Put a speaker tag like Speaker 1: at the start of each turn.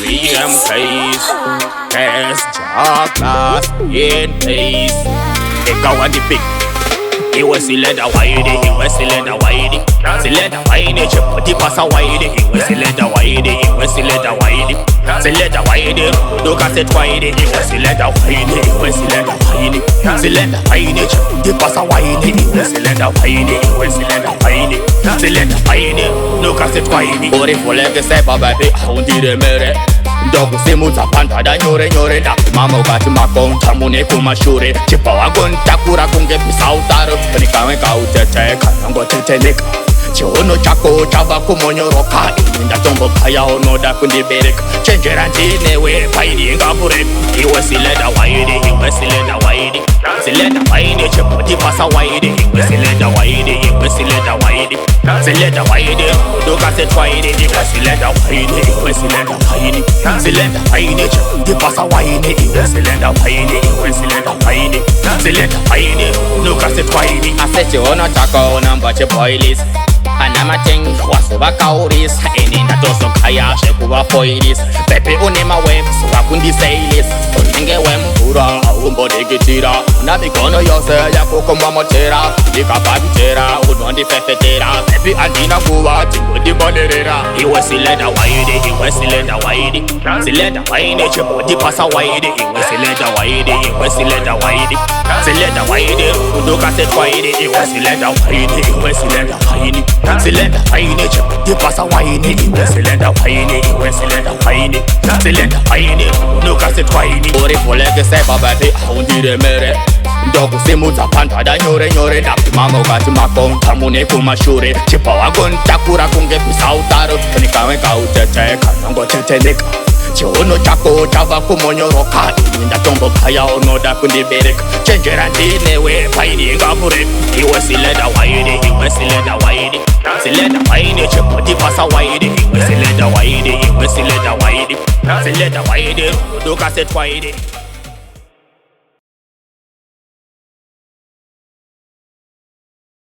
Speaker 1: Riddim case, test your class in place. Take out the big. He was the leather whitey, he was the leather whitey. The leather whitey, chip the pass a whitey. He was the leather whitey, he was the leather whitey. The leather whitey, look at it whitey. He was the leather whitey, he was the leather whitey. The leather whitey, chip the pass a whitey. He was the leather whitey, he was the leather whitey. The leather whitey, look at it whitey. Ore fole che sei baby, on dire mere. Dopo se muza panta da nyore nyore da mama ukati makonta mune kumashure chipa wagonta kura kunge pisautaro nikawe kautete kanango teteleka chiono chako chava kumonyoroka inda tombo kaya onoda kundibereka chenjera ndine we paidi ngapureka iwe sileda waidi iwe sileda waidi sileda waidi chipoti pasa waidi iwe sileda waidi iwe sileda waidi sileda waidi doka set waidi iwe sileda waidi iwe sileda waidi sileda waidi chipoti pasa waidi iwe sileda waidi iwe sileda waidi sileda waidi doka set waidi asete ona chako namba chipoilis Anamating wasuba kauris Enina toso kaya shekuwa foiris Pepe unema wem suwa kundi sailis Unenge wem pura umbo digitira Unabikono yose ya kuko mamotera Dika babitera unondi fefetera Pepe andina kuwa tingu di boderera Iwe sileda waidi, iwe sileda waidi Sileda waidi, chipo di pasa waidi Iwe sileda waidi, iwe sileda waidi Sileda waidi, uduka set waidi Iwe sileda waidi, iwe sileda waidi Silenda waini, chiputi pasa waini Iwe silenda waini, iwe silenda waini Silenda waini, nuka sit waini Ore fole ke seba baby, aundire mere Ndoku simuza panta da nyore nyore da mama ukati makonta mune kumashure Chipa wagonta kura kunge pisautaro Nikawe kautete, kanango teteleka chiono chako chava kumonyoroka inda tombo kaya onoda kundibereka chenjera ndine we paidi ngapureka iwe sileda waidi iwe sileda waidi sileda waidi chipoti pasa waidi iwe sileda waidi iwe sileda waidi sileda waidi doka set waidi